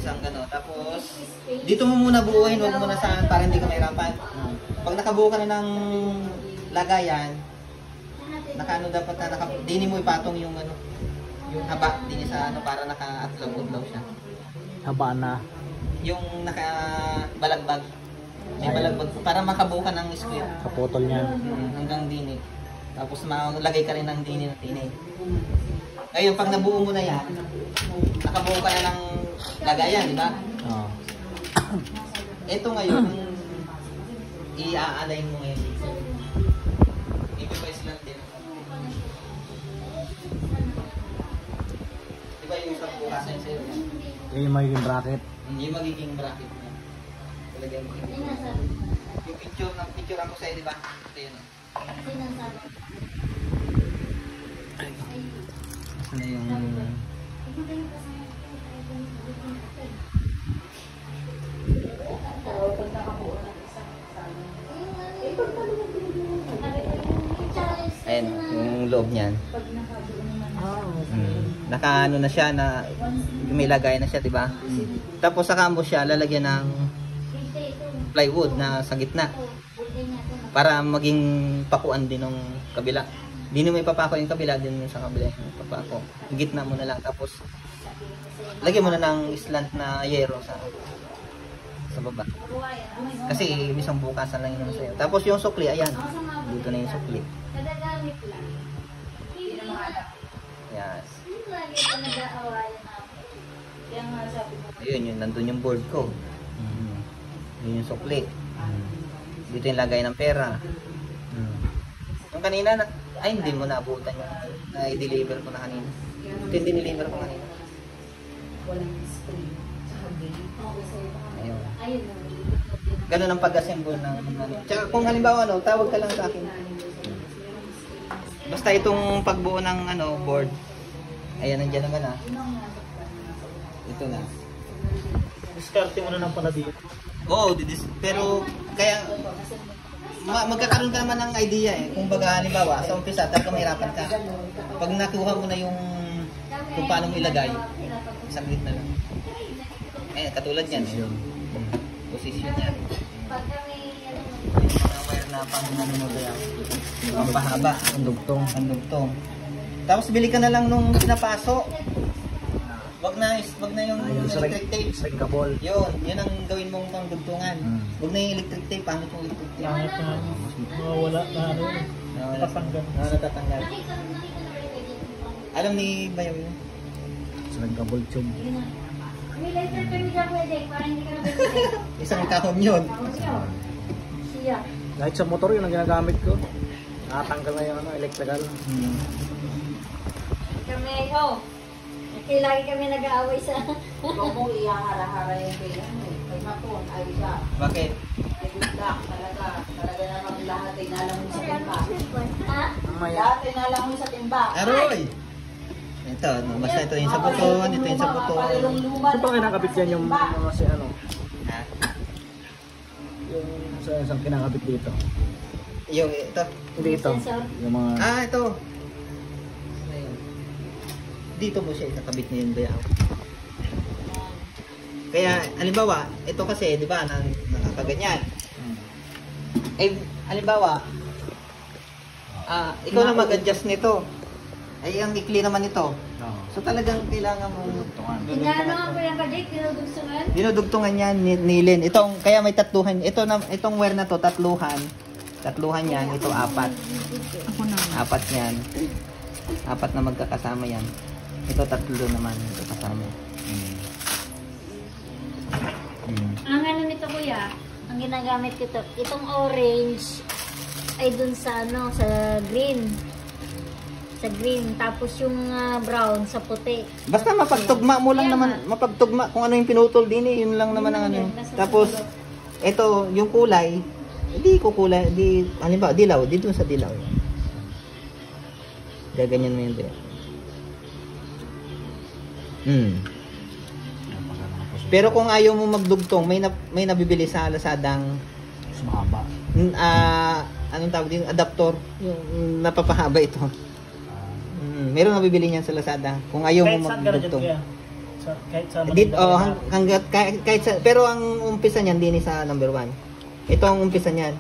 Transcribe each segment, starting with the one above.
isang gano. Tapos, dito mo muna buuhin, huwag muna saan para hindi ka mahirapan. Pag nakabuo ka na ng lagayan, nakaano dapat na, dini mo ipatong yung ano, yung haba, dini sa ano, para naka-atlaw-utlaw siya. Haba na. Yung naka-balagbag. May balagbag, para makabuo ka ng square. Kaputol niya. Hanggang dini. Tapos malagay ka rin ng dini na tinay. Ngayon, pag nabuo mo na yan, nakabuo ka na ng lagayan, di ba? Oo. Ito ngayon, i-a-align mo ngayon dito. I-press lang din. Di ba yung isang bukasan sa'yo? Yung magiging bracket. Yung magiging bracket mo. Talagyan mo. Yung picture ako sa'yo, di ba? Ito yun. Ano yung... Ayan, yung loob niyan. Naka ano na siya, na may lagay na siya, di ba? Tapos saka mo siya lalagyan ng plywood na sa gitna para maging pakuan din ng kabila. Di mo ipapako yung kabila, din sa kabila ipapako. Gitna mo na lang, tapos lagyan mo na ng slant na yero sa baba. Kasi isang bukasan lang yun sa'yo. Tapos yung sukli, ayan. Dito na yung sukli. Yes. Ayun, yun, nandun yung board ko. Yun yung sukli. Dito yung lagay ng pera. Yung kanina, ay hindi mo naabutan yung na-deliver ko na kanina. Ito yung dineliver ko kanina. Ayun. Ganun ang pag-assemble ng ano. Tsaka kung halimbawa ano, tawag ka lang sa akin. Basta itong pagbuo ng ano, board. Ayan, nandiyan naman ah. Ito na. Diskarte mo na ng pala dito. Oo, pero kaya magkakaroon ka naman ng idea eh. Kung baga halimbawa, sa umpisa, talaga mahirapan ka. Pag nakuha mo na yung kung paano mo ilagay, saglit na lang. Eh, katulad yan. Position yan. Mga wire na pang ano mo ba yan? Ang pahaba. Ang dugtong. Ang dugtong. Tapos bili ka na lang nung pinapaso. Wag na yung electric tape. Shrinkable. Yun ang gawin mong pang dugtungan. Wag na yung electric tape. Paano yung electric tape? Wala na ano. Natatanggal. Natatanggal. Alam ni Bayaw yun? Shrinkable tube. May lighter kami dyan pwede, para hindi ka na pwede. Isang kahon yun. Siya. Kahit sa motor yun ang ginagamit ko. Nakatanggal na yung ano, electrical. Kami, kasi lagi kami nag-aaway sa... Huwag mong iyahara-hara yung kailan eh. Kay Maton, ay siya. Bakit? Ay good luck talaga. Talaga namang lahat ay nalangon sa timba. Ha? Lahat ay nalangon sa timba. Aroy! Ito, basta ito yung sa buton, ito yung sa buton. Saan pa kinakabit yan yung mga si ano? Ha? Yung sa kinakabit dito? Yung ito. Hindi ito. Yung mga... Ah, ito. Dito mo siya ikakabit na yun, Bayaw. Kaya, halimbawa, ito kasi, di ba, nakakaganyan. Eh, halimbawa, ikaw na mag-adjust nito. Ay, ang ikli naman ito. So, talagang kailangan mo Inaano ang pinakadate, dinudugsungan? dinudugtungan yan, nilin. Itong, kaya may tatluhan. Itong wire na to, tatluhan. Tatluhan yan, ito apat. Apat yan. Apat na magkakasama yan. Ito tatlo naman magkakasama. Ang ano nito kuya, ang ginagamit ko ito, itong orange ay dun sa ano, sa green. Sa green, tapos yung brown sa puti. Basta mapagtugma mo lang naman, mapagtugma kung ano yung pinutol din eh, yun lang naman ang ano. Tapos ito, yung kulay, hindi ko kulay, di halimbawa dilaw, dito sa dilaw. Gaganyan mo yun din. Pero kung ayaw mo magdugtong, may nabibili sa Lazadang Mas mahaba. anong tawag din, adapter, yung napapahaba ito. Meron nabibili niyan sa Lazada. Kung ayaw mo magdugtong. Sa kahit sa Dito, hanggat, kahit sa, pero ang umpisa niyan, din sa number 1. Ito ang umpisa niyan.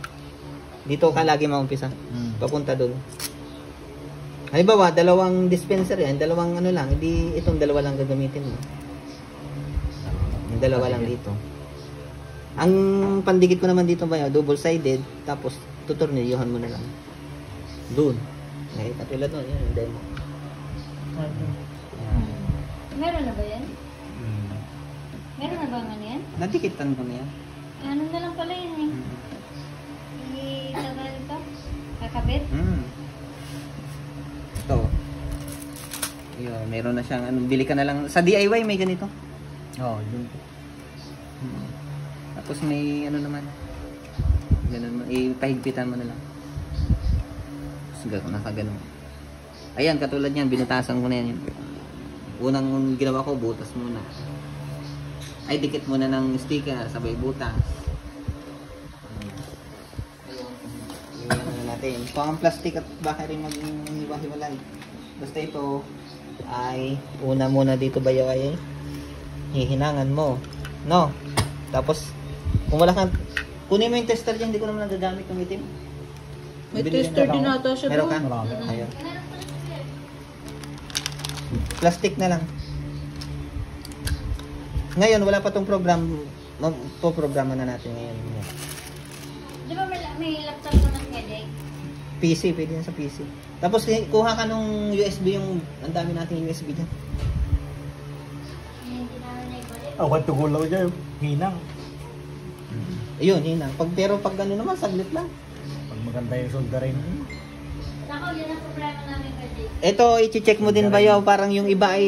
Dito ka lagi maumpisa. Papunta doon. Halimbawa, dalawang dispenser yan, dalawang ano lang, hindi itong dalawa lang gagamitin mo. Yung dalawa lang dito. Ang pandikit ko naman dito ba yun, double-sided, tapos tutornilyohan mo na lang. Doon. Ngayon, katulad doon, yun yung demo. Meron na ba yan? Meron na ba nga yan? Nadikitan ko na yan. Ano na lang pala yun eh. Ilagay ito? Kakabit? Ito. Yun, meron na siyang, ano, bili ka na lang. Sa DIY may ganito. Oo, yun. Tapos may ano naman. Ganun mo. Ipahigpitan mo na lang. Tapos nakaganon. Ayan, katulad yan. Binutasan ko na yan. Unang ginawa ko, butas muna. Ay, dikit muna ng sticker. Sabay butas. Iwan na natin. So, ang plastic at baka rin mag-hiwa-hiwalay. Basta ito ay una muna dito ba yung ay hihinangan mo. No? Tapos, kung wala kang, kunin mo yung tester dyan. Hindi ko naman nagagamit yung itim. May tester din ata siya Meron ka? Marami. Ayun. Plastic na lang. Ngayon, wala pa tong program. Magpo-programa na natin ngayon. Di ba may laptop naman pwede? PC, pwede yan sa PC. Tapos, kuha ka nung USB yung, ang dami nating USB dyan. Hindi namin na ibalik. Awan tugulaw dyan. Hinang. Ayun, yun na. Pero pag ano naman, saglit lang. Pag maganda yung soldering. Ako, yun ang problema namin pwede. Ito, i-check mo din ba yun? Parang yung iba ay,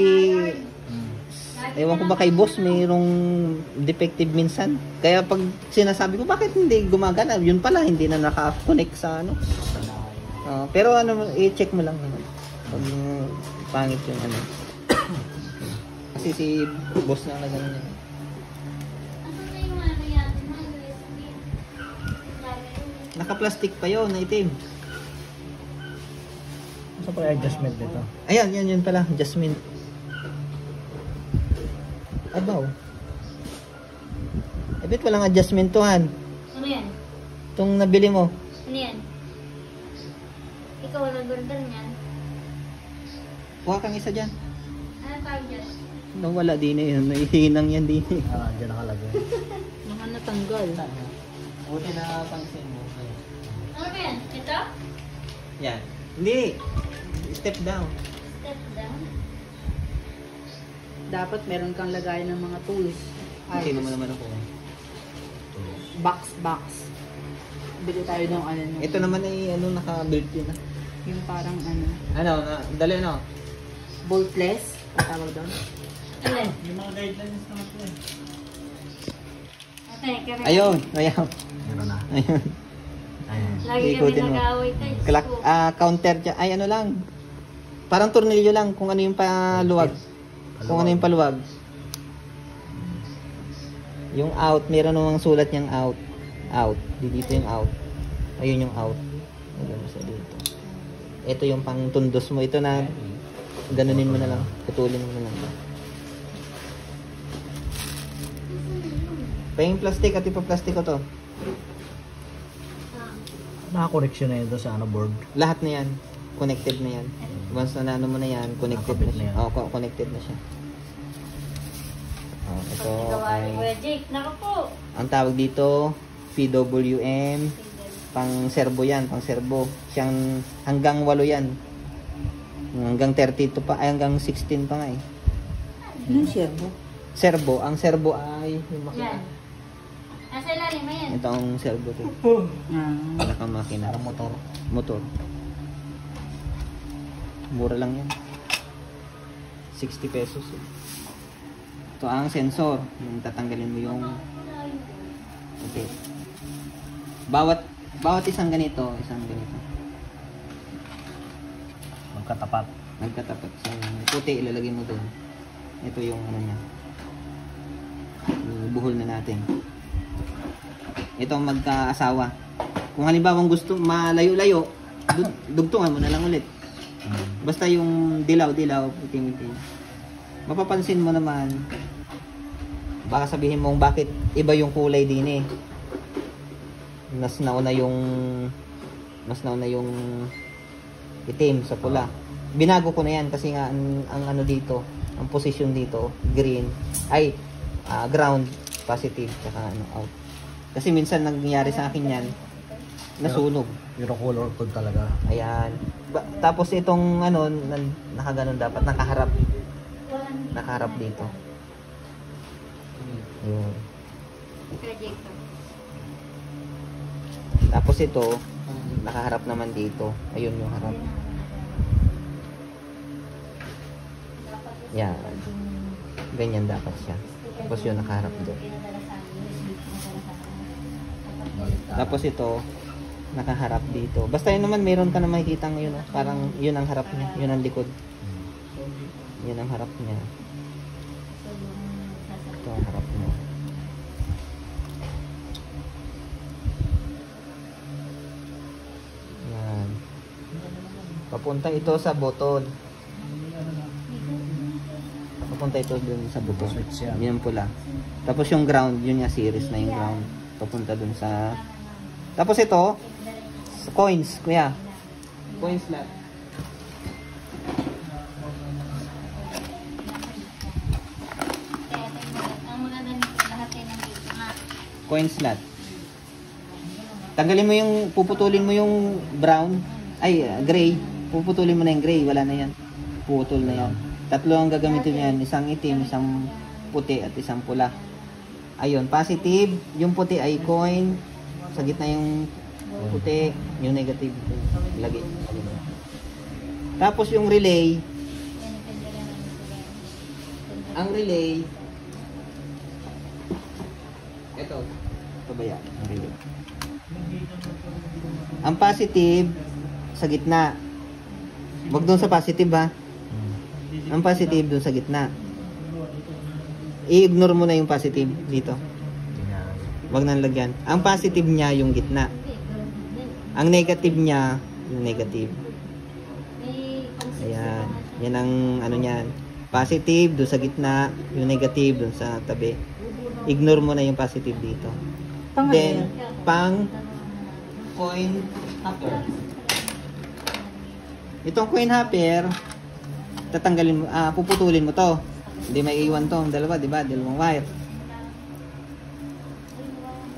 ewan ko ba kay boss, mayroong defective minsan. Kaya pag sinasabi ko, bakit hindi gumagana? Yun pala, hindi na naka-connect sa ano. Pero ano, i-check mo lang naman. Pag pangit yung ano. Kasi si boss na gano'n yan. Ano na yung ano yan? Mga USB? Naka-plastic pa yun, na itim. Saan pa yung adjustment nito? Ayan, yun pala, adjustment. Abaw. Ebit walang adjustment to, Han. Ano yan? Itong nabili mo. Ano yan? Ikaw walang order niyan. Kuha kang isa dyan. Ano tawag dyan? Nawala din eh. Naihinang yan din eh. Diyan nakalagay. Mga natanggal. Buti na pansin mo. Ano ba yan? Ito? Yan. Hindi. Step down. Step down. Dapat meron kang lagay ng mga tools. Sino mo naman ako. Box. Bili tayo ng ano. Ito naman ay ano, naka-built yun. Yung parang ano. Ano, dali ano. Boltless. Ang tawag doon. Alin? Yung mga guidelines naman po eh. Okay, kaya. Ayun. Ayun. Meron na. Ayun. Ayun. Lagi kami Ikutin mo. nag-aaway tayo. Clock, counter dyan. Ay ano lang. Parang tornilyo lang kung ano yung paluwag. Kung ano yung paluwag. Yung out, meron namang sulat niyang out. Out. Dito yung out. Ayun yung out. Ayun sa dito. Ito yung pang tundos mo. Ito na ganunin mo na lang. Putulin mo na lang. Pa yung plastic at ipa-plastic ko to. Naka-connection na ito sa ano board. Lahat na yan. Connected na yan. Once na ano mo na yan, connected na Nakabit siya. na yan. Oo, connected na siya. Ito Gawa ni ay, Kuya Jake. Naku po. ang tawag dito, PWM. Pang servo yan, pang servo. Siyang hanggang 8 yan. Hanggang 32 pa, ay hanggang 16 pa nga eh. Anong servo? Servo, ang servo ay yung makina. Yan. Nasa ilalim mo yan. Ito ang servo to. Malaka makina. Parang motor. Motor. Mura lang yan. 60 pesos. Eh. Ito ang sensor. Yung tatanggalin mo yung okay. Bawat isang ganito. Magkatapat. Nagkatapat. So, puti ilalagay mo doon. Ito yung ano niya. Yung buhol na natin. Ito ang magkaasawa. Kung halimbawa gusto malayo-layo, dugtungan mo na lang ulit. Basta yung dilaw, itim-itim. mapapansin mo naman, baka sabihin mong bakit iba yung kulay din eh. Mas nauna yung itim sa pula. Binago ko na yan kasi nga ang ano dito, ang position dito, green, ay ground, positive, tsaka ano, out. Kasi minsan nangyayari sa akin yan, nasunog. Yung color code talaga. Ayan. Tapos itong ano, nakaganon dapat, nakaharap dito. Yun. Projector. Tapos ito, nakaharap naman dito. Ayun yung harap. Yan. Ganyan dapat siya. Tapos yun, nakaharap doon. Tapos ito, nakaharap dito. Basta yun naman, meron ka na makikita ngayon. Parang yun ang harap niya. Yun ang likod. Yun ang harap niya. Ito ang harap niya. Yan. Papunta ito sa button. Papunta ito dun sa button. Switch yan. Yun pula. Tapos yung ground, yun nga series na yung ground. Papunta dun sa... Tapos ito, coins, kuya. Coins slot. Ang maganda nito, lahat ay nandito nga. Coin slot. Tanggalin mo yung, puputulin mo yung brown, ay gray. Puputulin mo na yung gray, wala na yan. Putol na yan. Tatlo ang gagamitin yan, isang itim, isang puti at isang pula. Ayun, positive, yung puti ay coin, sa gitna yung puti, yung negative, lagi. Tapos yung relay, ang relay, ito ba yan? Ang relay. Ang positive, sa gitna. Wag doon sa positive ha. Ang positive doon sa gitna. I-ignore mo na yung positive dito. Wag nang lagyan. Ang positive niya yung gitna. Ang negative niya yung negative. Ayan. Yan ang ano niyan. Positive doon sa gitna, yung negative doon sa tabi. Ignore mo na yung positive dito. Then, pang coin hopper. Itong coin hopper, tatanggalin mo, puputulin mo to. Hindi maiiwan to, ang dalawa, di ba? Dalawang wire.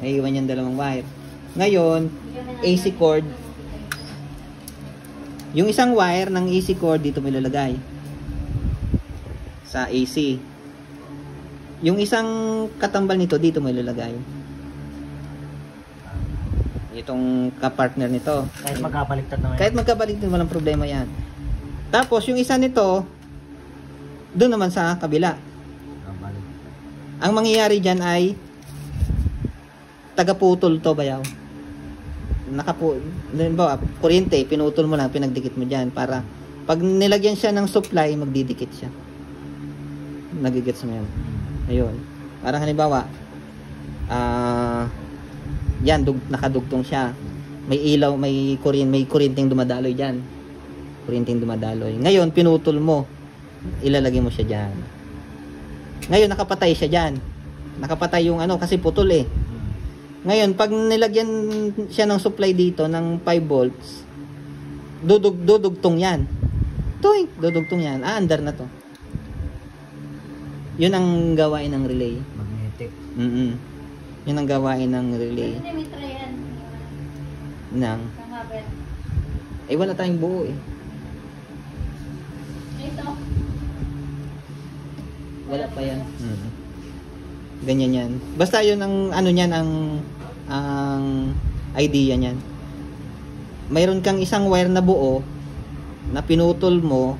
Maiiwan yung dalawang wire. Ngayon, AC cord. Yung isang wire ng AC cord dito mo ilalagay sa AC. Yung isang katambal nito dito mo ilalagay. Itong kapartner nito. Kahit magkabaliktad naman. Kahit magkabaliktad, walang problema yan. Tapos yung isa nito, doon naman sa kabila. Ang mangyayari dyan ay tagaputol to bayaw. Kuryente, pinutol mo lang, pinagdikit mo dyan para pag nilagyan siya ng supply, magdidikit siya. Nagigets mo yan. Ayun. Parang halimbawa, yan, nakadugtong siya. May ilaw, may kuryenteng dumadaloy dyan. Kuryenteng dumadaloy. Ngayon, pinutol mo. Ilalagay mo siya dyan. Ngayon, nakapatay siya dyan. Nakapatay yung ano, kasi putol eh. Ngayon, pag nilagyan siya ng supply dito ng 5 volts, dudugtong yan. Dudugtong yan. Andar na to. Yun ang gawain ng relay. Magnetic. Yun ang gawain ng relay. May try yan. Nang. Ang hopper. Eh, wala tayong buo eh. Ito. Wala pa yan. Ganyan yan. Basta yun ang ano niyan, ang idea niyan. Mayroon kang isang wire na buo na pinutol mo,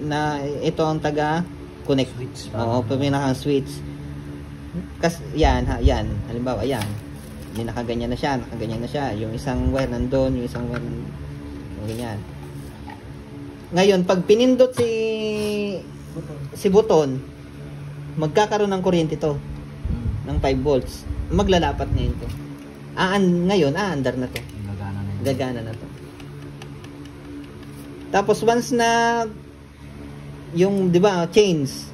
na ito ang taga connect. Switch. Oo, pinakang switch. Kasi yan, halimbawa yan. Nakaganyan na siya. Yung isang wire nandoon, yung isang wire ganyan. Ngayon, pag pinindot si buton, magkakaroon ng kuryente to ng 5 volts. Maglalapat ngayon to. Ngayon, aandar na to. Gagana na to. Tapos once na yung, di ba, chains.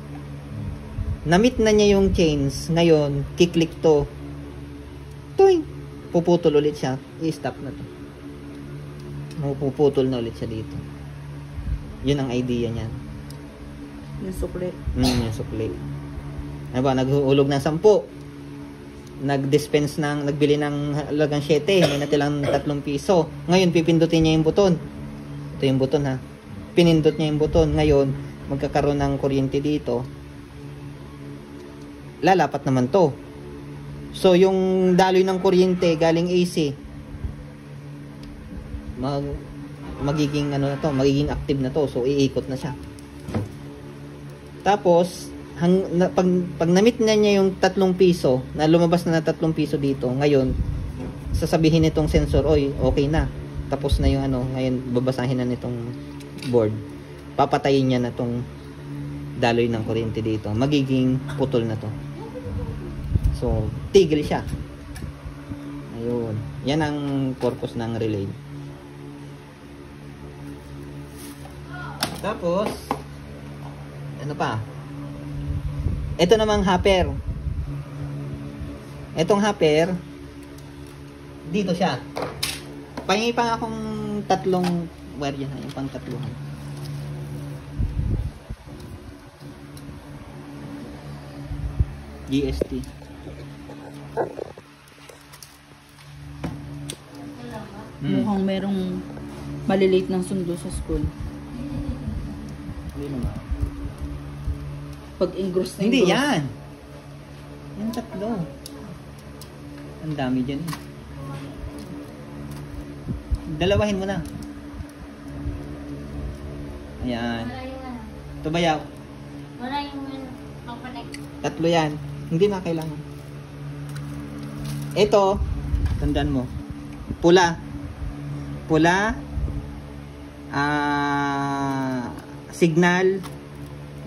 Na-meet na niya yung chains. Ngayon, kiklik to. Toing! Puputol ulit siya. I-stop na to. Puputol na ulit siya dito. Yun ang idea niyan. Yung sukli. Yung sukli. Diba, naghulog ng 10. Nag-dispense ng, nagbili ng halagang 7. May natilang 3 piso. Ngayon, pipindutin niya yung buton. Ito yung buton ha. Pinindot niya yung buton. Ngayon, magkakaroon ng kuryente dito. Lalapat naman to. So, yung daloy ng kuryente galing AC, magiging ano na to, magiging active na to. So, iikot na siya. Tapos, pag na-meet na niya yung 3 piso, na lumabas na 3 piso dito, ngayon, sasabihin nitong sensor, oy, okay na. Tapos na yung ano, ngayon, babasahin na nitong board. Papatayin niya na tong daloy ng kuryente dito. Magiging putol na to. So, tigil siya. Ayun. Yan ang purpose ng relay. Tapos, ano pa? Ito namang hopper. Itong hopper, dito siya. Pahingi pa akong 3 wire yan. Yung pang 3. GST. Mukhang merong malilate ng sundo sa school. Hindi naman. Pag engross na Hindi engross. yan. Yung 3. Ang dami dyan. Dalawahin mo na. Ayan. Wala yung ano. Ito ba yaw? Wala yung pang-connect. 3 yan. Hindi na kailangan. Ito, tandaan mo. Pula. Pula. Signal.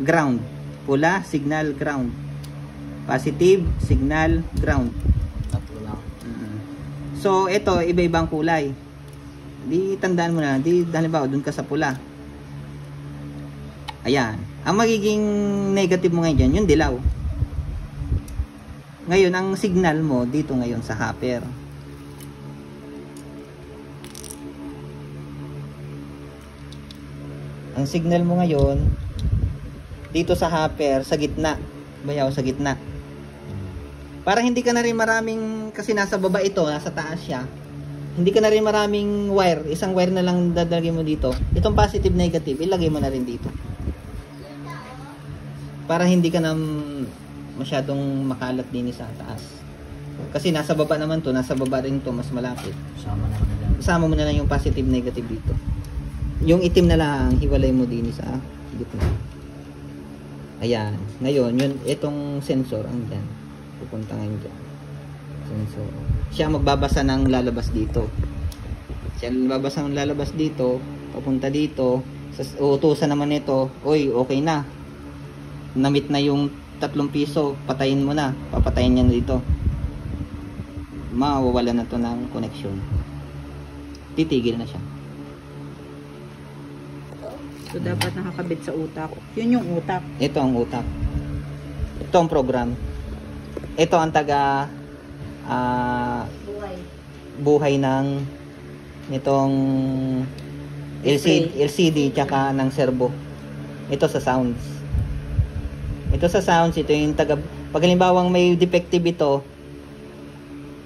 Ground. Pula, signal, ground. Positive, signal, ground. 3 lang. So, ito, iba-ibang kulay. Di tandaan mo na. Di, halimbawa, dun ka sa pula. Ayan. Ang magiging negative mo ngayon dyan, yung dilaw. Ngayon, ang signal mo dito ngayon sa hopper. Ang signal mo ngayon dito sa hopper, sa gitna. Bayaw, sa gitna. Para hindi ka na rin maraming, kasi nasa baba ito, nasa taas siya. Hindi ka na rin maraming wire. Isang wire na lang dadalagay mo dito. Itong positive, negative, ilagay mo na rin dito. Para hindi ka na masyadong makalat din sa taas. Kasi nasa baba naman to, nasa baba rin to, mas malapit. Sama na kami dyan. Isama mo na lang yung positive, negative dito. Yung itim na lang, hiwalay mo din sa gitna. Ayan. Ngayon, yun, itong sensor, andyan. Pupunta ngayon dyan. Sensor. Siya magbabasa ng lalabas dito. Siya magbabasa ng lalabas dito, papunta dito. Utusan naman ito, oy, okay na. Na-meet na yung 3 piso, patayin mo na. Papatayin niya dito. Mawawala na to ng connection. Titigil na siya. So, dapat nakakabit sa utak. Yun yung utak. Ito ang utak. Ito ang program. Ito ang taga buhay ng nitong LCD tsaka ng servo. Ito sa sounds. Ito sa sounds, ito yung taga, pag halimbawang may defective ito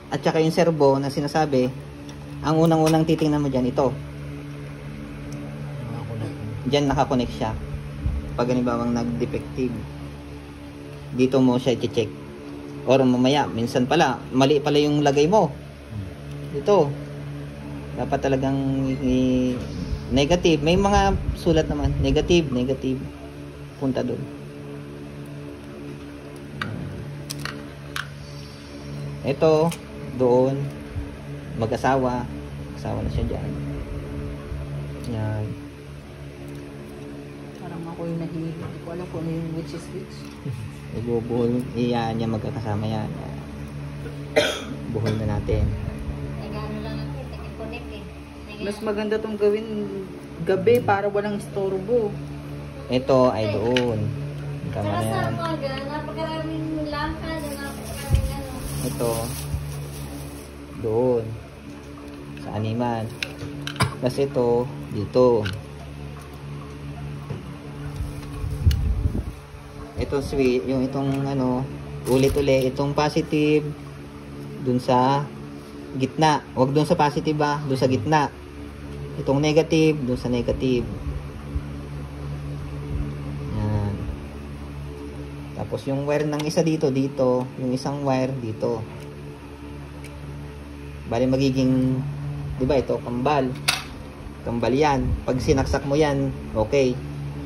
at tsaka yung servo na sinasabi, ang unang-unang titingnan mo dyan, ito. Diyan nakakonect siya. Pag halimbawang nag-defective, dito mo siya i-check. Or mamaya, minsan pala, mali pala yung lagay mo. Dito. Dapat talagang negative. May mga sulat naman. Negative, negative. Punta doon. Ito, doon. Mag-asawa. Asawa na siya dyan. Yan. Parang ako yung nahilig. Hindi ko alam kung ano yung which is which. Ibubuhol. Iyan niya magkakasama yan. Buhol na natin. Nag-ano lang ako, nag-connect eh. Mas maganda tong gawin gabi para walang istorbo. Ito ay doon. Tama Saka na sa yan. umaga, napakaraming lakad, napakaraming ano. Ito. Doon. Sa animan. Tapos ito, dito. Itong switch, yung itong ano, ulit-ulit, itong positive dun sa gitna. Huwag dun sa positive ba, dun sa gitna. Itong negative, dun sa negative. Yan. Tapos yung wire ng isa dito, dito. Yung isang wire dito. Bali magiging, di ba ito, kambal. Kambal yan. Pag sinaksak mo yan, okay.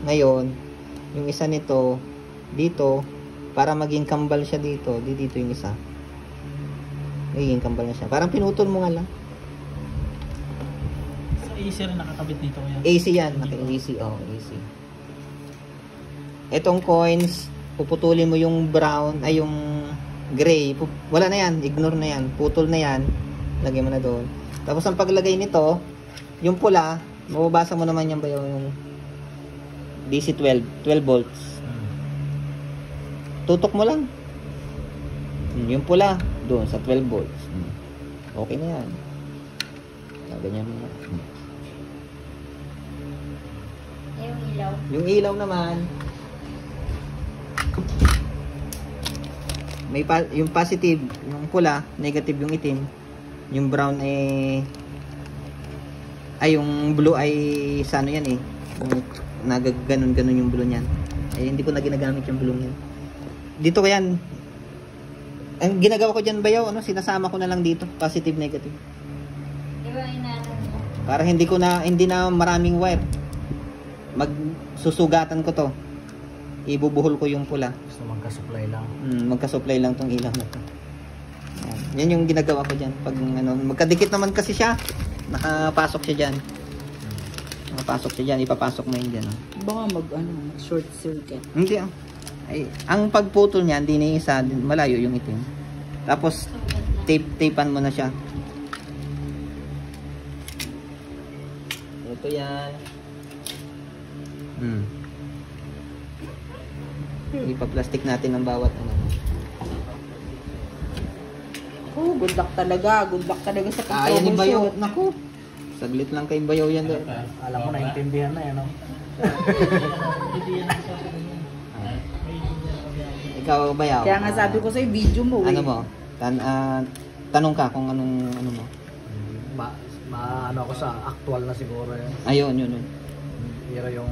Ngayon, yung isa nito, dito, para maging kambal siya dito, dito yung isa. Magiging kambal na siya. Parang pinutol mo nga lang. Sa AC rin nakakabit dito kuya. AC yan. Naka-AC. Oh, AC. Itong coins, puputulin mo yung brown, ay yung gray. Wala na yan. Ignore na yan. Putol na yan. Lagay mo na doon. Tapos ang paglagay nito, yung pula, mababasa mo naman yan ba yung DC 12 volts. Tutok mo lang. Yung pula, doon sa 12 volts. Okay na yan. Ganyan mo. Yung ilaw. Yung ilaw naman, may yung positive, yung pula, negative yung itim. Yung brown ay yung blue ay sa ano yan eh. Nagaganon-ganon yung blue niyan. Ay hindi ko na ginagamit yung blue niyan. Dito ko yan. Ang ginagawa ko diyan bayaw, ano, sinasama ko na lang dito, positive negative. Di ba inaano mo? Para hindi na maraming wire. Magsusugatan ko to. Ibubuhol ko yung pula. Gusto magka-supply lang. Magka-supply lang tong ilaw na to. Yan yung ginagawa ko diyan. Pag ano, magkadikit naman kasi siya, nakapasok siya diyan. Nakapasok siya diyan, ipapasok mo yun diyan. Oh. Baka mag short circuit. Hindi ah. Ay, ang pagputol niyan, hindi na isa, malayo yung itim. Tapos tape-tapean mo na siya. Ito yan. Ipa-plastic natin ang bawat ano. Oh, good luck talaga. Good luck talaga sa Kaya ni Bayaw. pag-troubleshoot. Naku. Saglit lang kay Bayaw yan. Alam mo, naintindihan na yan, no? Ikaw, Bayaw. Kaya nga sabi ko sa'yo, video mo. Ano mo? Tanong ka kung anong ano mo. Ano ako sa actual na siguro yun. Ayun, yun. Pero yung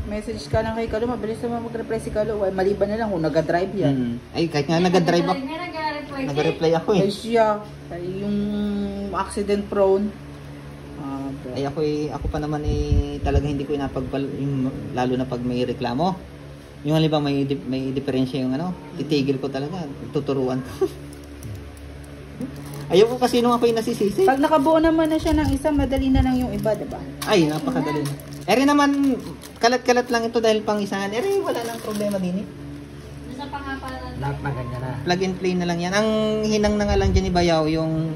Message ka lang kay Kalo, mabilis naman mag-reply si Kalo. Ay, maliban na lang kung nag-drive yan. Ay, kahit nga nag-drive ako. Nag-reply ako eh. Ay siya, ay yung accident prone. Ay ako pa naman talaga hindi ko lalo na pag may reklamo. Yung halimbawa may diferensya yung ano, titigil ko talaga, tuturuan ko. Ayoko kasi nung ako yung nasisisi. Pag nakabuo naman na siya ng isa, madali na lang yung iba, diba? Ay, napakadali. Eri naman, kalat-kalat lang ito dahil pang isahan. Eri, wala nang problema din eh. Nasa pangapalan. lahat na ganyan na. Plug and play na lang yan. Ang hinang na nga lang dyan ni Bayaw, yung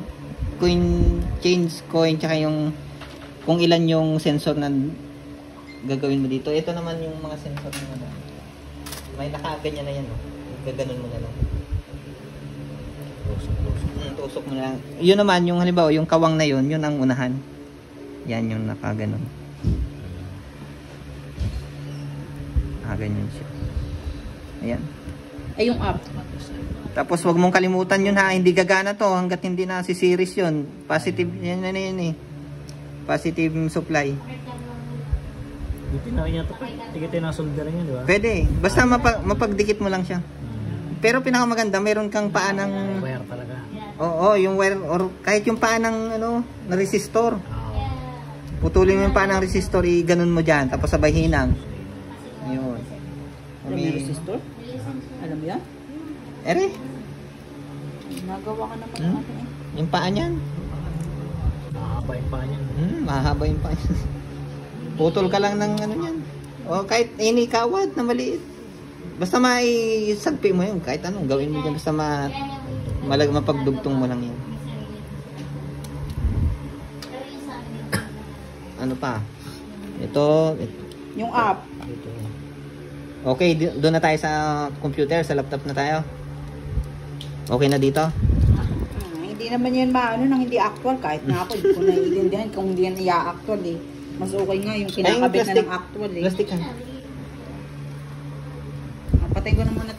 change coin, tsaka yung kung ilan yung sensor na gagawin mo dito. Ito naman yung mga sensor na ano. May nakaganyan na yan. No? Gaganon mo na lang. Tusok mo na lang. Yun naman, yung halimbawa, yung kawang na yun, yun ang unahan. Yan yung nakaganon. Ganyan siya. Ayan. Ay, yung app. Tapos wag mong kalimutan yun ha, hindi gagana to hanggat hindi na si-series yun. Positive yan eh. Positive supply. Dito na rin ito. Tigitin na solder niya, di ba? Pwede. Basta mapagdikit mo lang siya. Pero pinakamaganda, mayroon kang paa ng Wire talaga. Oo, yung wire or kahit yung paa ng ano, na resistor. Putulin mo yung paa ng resistor, i-ganon mo diyan tapos sabay hinang. Yun. Alam mo yung resistor? Alam mo yan? Ere, Nagawa ka naman ng akin eh. yung paa niyan. Mahaba yung paa niyan. Mahaba yung paa niyan. Putol ka lang ng ano niyan. O kahit inikawad na maliit. Basta maisagpi mo yun. Kahit anong gawin mo dyan. Basta mapagdugtong mo lang yun. Ano pa? Ito. Yung app. Dito. Okay, doon na tayo sa computer, sa laptop na tayo. Okay na dito? Hindi naman yan maano nang hindi actual. Kahit nga po, hindi ko naiintindihan kung hindi yan i-actual eh. Mas okay nga yung kinakabit na ng actual eh. Plastic ka. Patay ko na muna